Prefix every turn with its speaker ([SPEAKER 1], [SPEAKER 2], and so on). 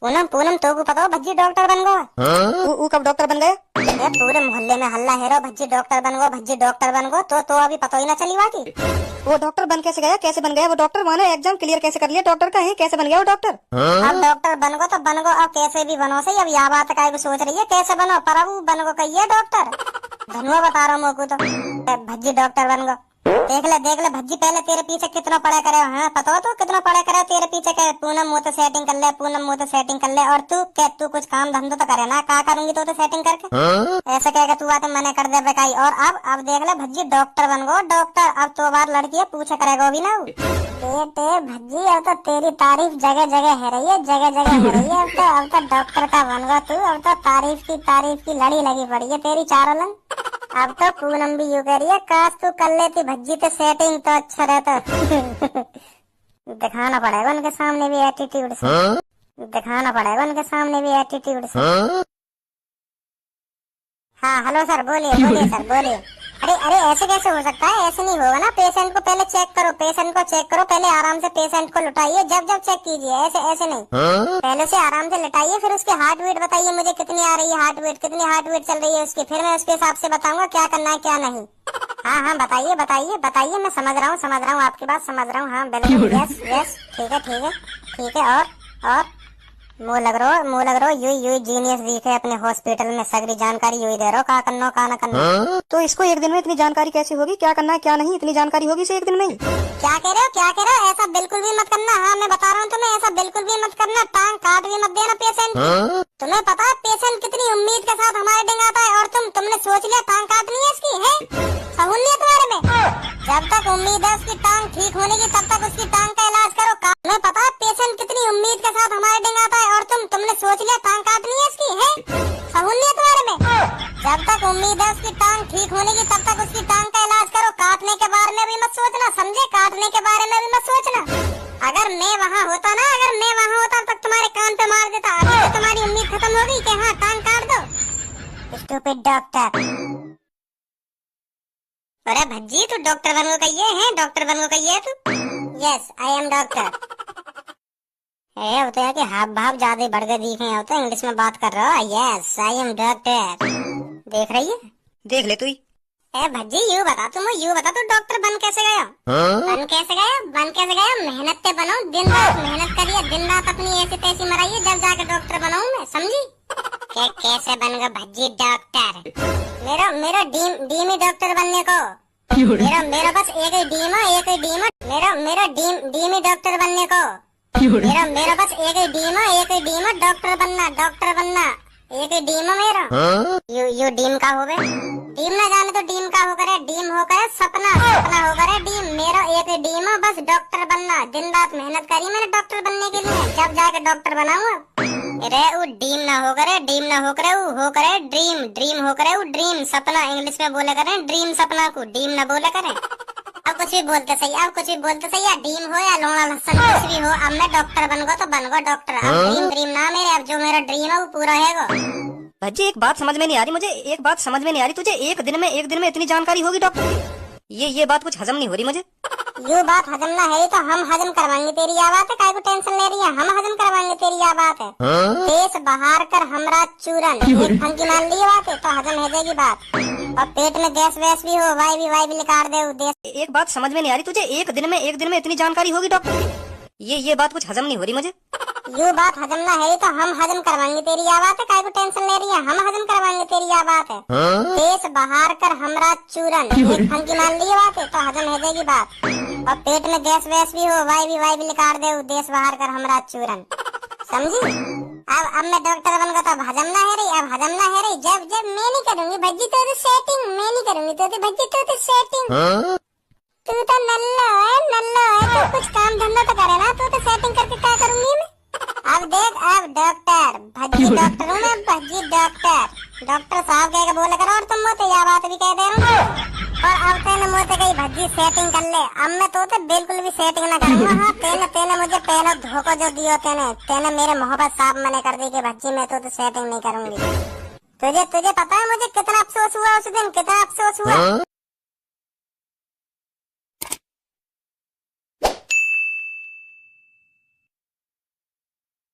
[SPEAKER 1] पूनम पूनम तो को पता हो भज्जी डॉक्टर बन गो।
[SPEAKER 2] ऊ कब डॉक्टर बन गए?
[SPEAKER 1] पूरे मोहल्ले में हल्ला हेरो भज्जी डॉक्टर बन गो, भज्जी डॉक्टर बन गो। तो अभी पता ही ना चली बाकी।
[SPEAKER 2] वो डॉक्टर बन कैसे गया? कैसे बन गया वो डॉक्टर? माने एग्जाम क्लियर कैसे कर लिया डॉक्टर का है? कैसे बन गया वो डॉक्टर?
[SPEAKER 1] अब डॉक्टर बन गो तो बन गो, अब कैसे भी बनो सही। अब यह बात का सोच रही है कैसे बनो, पर अब बन गो कहिए डॉक्टर। धनुआ बता रहा हूँ मोकू तो भज्जी डॉक्टर बन गो। देख ले भज्जी पहले तेरे पीछे कितना पढ़ा करे। हाँ पता हो तो कितना पढ़ा करे तेरे पीछे। कह पूनम मुँह तो सेटिंग कर ले, पूनम मुँह तो सेटिंग कर ले। और तू कुछ काम धंधो तो करे ना, क्या करूंगी तो सेटिंग करके ऐसा कहेगा तू आते मने कर दे बेकाई। और अब देख ले भज्जी डॉक्टर बन गो डॉक्टर। अब तो बार लड़की है पूछे करेगा भी ना बेटे भज्जी। अब तो तेरी तारीफ जगह जगह है रही है, जगह जगह है रही है। अब तो डॉक्टर का बन गो तू। अब तो तारीफ की लड़ी लगी पड़ी है तेरी चारों लंग। अब तो पूनम भी यूँ कह रही है काश तू कर लेती भज्जी तो सेटिंग तो अच्छा रहता। दिखाना पड़ेगा उनके सामने भी एटीट्यूड से, दिखाना पड़ेगा उनके सामने भी एटीट्यूड से। हाँ हेलो सर बोलिए सर बोलिए। अरे ऐसे कैसे हो सकता है? ऐसे नहीं होगा ना। पेशेंट को पहले चेक करो, पेशेंट को चेक करो पहले आराम से। पेशेंट को लुटाइए जब चेक कीजिए, ऐसे नहीं। पहले से आराम से लटाइए, फिर उसकी हार्ट बीट बताइए मुझे कितनी आ रही है, हार्ट बीट कितनी हार्ट बीट चल रही है उसकी। फिर मैं उसके हिसाब से बताऊंगा क्या करना है क्या नहीं। हाँ बताइए मैं समझ रहा हूँ आपकी बात समझ रहा हूँ। हाँ बिल्कुल यस ठीक है। और मुँह लग रहा यू जीनियस दिखे अपने हॉस्पिटल में सगरी जानकारी यू दे रहा का करना का ना करना।
[SPEAKER 2] तो इसको एक दिन में इतनी जानकारी कैसे होगी? क्या करना है क्या नहीं इतनी जानकारी होगी इसे एक दिन में ही?
[SPEAKER 1] क्या कह रहे हो? ऐसा बिल्कुल भी मत करना। हाँ मैं बता रहा हूँ तुम्हें, ऐसा बिल्कुल भी मत करना। टांग काट भी मत देना पेशेंट। तुम्हें पता है पेशेंट कितनी उम्मीद के साथ हमारे डिंगाता है, और तुमने सोच लिया टांग काटनी है इसकी है? सहूल नहीं है तुम्हारे में? जब तक उम्मीद है उसकी टांग ठीक होने की तब तक उसकी टांग का इलाज करो। तुम्हें पता है पेशेंट कितनी उम्मीद के साथ हमारे डिंगाता है, और तुमने सोच लिया टांग काटनी है इसकी है? सहूल नहीं है तुम्हारे में? जब तक उम्मीद है उसकी टांग ठीक होने की तब तक उसकी टांग का इलाज करो। काटने के बारे में भी मत सोचना, समझे? काटने के बारे में भी मत सोचना। अगर मैं वहाँ होता तब तुम्हारे कान पे मार देता। अभी तो तुम्हारी उम्मीद खत्म हो गई कि हाँ टांग काट दो। Stupid doctor. अरे भज्जी तू डॉक्टर बनने को कहिए है? डॉक्टर बनने को कहिए तू? Yes I am doctor. होते हैं कि हाव भाव ज्यादा बढ़ गए दिखे होते हैं। इंग्लिश में बात कर रहा हो। Yes I am doctor. देख रही है?
[SPEAKER 2] देख ले तू ही।
[SPEAKER 1] भज्जी यू बता तू डॉक्टर बन कैसे गया? बन कैसे गया? मेहनत से बनो, दिन रात मेहनत करिए, दिन रात अपनी ऐसी तैसी मराइए जब जाके डॉक्टर बनाऊं मैं, समझी? कैसे बन गया भज्जी डॉक्टर? मेरा ड्रीम ही डॉक्टर बनने को। मेरा बस एक ही ड्रीम है। मेरा ड्रीम ही डॉक्टर बनने को। मेरा बस एक ही ड्रीम है डॉक्टर बनना एक ही ड्रीम है मेरा। यू ड्रीम का हो गए? ड्रीम ना जाने तो ड्रीम का हो करे, ड्रीम हो करे सपना हो करे ड्रीम। मेरा एक ही ड्रीम है बस डॉक्टर बनना। दिन रात मेहनत करी मैंने डॉक्टर बनने के लिए, जब जाके डॉक्टर बनाऊंगा। अरे वो ड्रीम ना हो करे ड्रीम हो करे ड्रीम सपना। इंग्लिश में बोले करें ड्रीम सपना को, ड्रीम ना बोले करें। अब कुछ भी बोलते सही या ड्रीम हो या लोना लहसन कुछ भी हो। अब मैं डॉक्टर बन गो डॉक्टर। अब ड्रीम ना मेरे, अब जो मेरा ड्रीम है वो पूरा है।
[SPEAKER 2] भज्जी एक बात समझ में नहीं आ रही मुझे, एक बात समझ में नहीं आ रही तुझे। एक दिन में इतनी जानकारी होगी डॉक्टर की? ये बात कुछ हजम नहीं हो रही मुझे।
[SPEAKER 1] ये बात हजम ना है तो हम हजम करवाएंगे तेरी। यह बात है काय को टेंशन ले रही है? हम हजम करवाएंगे तेरी। यह बात है देश बहार कर हमरा चूरन। एक फंकी मान ली बात है तो हजम हो जाएगी बात। और पेट में गैस वैस भी हो, वाई भी निकाल दे।
[SPEAKER 2] एक बात समझ में नहीं आ रही तुझे, एक दिन में इतनी जानकारी होगी डॉक्टर की? ये बात कुछ हजम नहीं हो रही मुझे।
[SPEAKER 1] ये बात हजम ना है तो हम हजम करवाएंगे तेरी। यह बात है काय को टेंशन ले रही है? हम हजम करवाएंगे तेरी। यह बात है देश बहार कर हमरा चूरन। एक फंकी मान ली बात है तो हजम हो जाएगी बात। और पेट में गैस वैस भी हो, वाई भी निकाल दे। देश बहार कर हमरा चूरन, समझी? अब मैं डॉक्टर बन गया तो अब हजम ना है रही। जब मैं नहीं करूंगी भज्जी तो सेटिंग, मैं नहीं करूंगी तो भज्जी तो सेटिंग। तू तो नल्ला है तो कुछ काम धंधा तो करे ना। तू तो सेटिंग करके क्या करूंगी मैं? अब देख अब डॉक्टर भज्जी डॉक्टर हूँ मैं, भज्जी डॉक्टर साहब कह के बोले करो। और तुम मोते यह बात भी कह दे रहा हूँ। और अब तेने मोते कही भज्जी सेटिंग कर ले। अब मैं तो बिल्कुल भी सेटिंग ना करूंगा। हाँ तेने मुझे पहला धोखा जो दियो तेने मेरे मोहब्बत साहब मने कर दी कि भज्जी मैं तो सेटिंग नहीं करूंगी। तुझे पता है मुझे कितना अफसोस हुआ उस दिन, कितना अफसोस हुआ।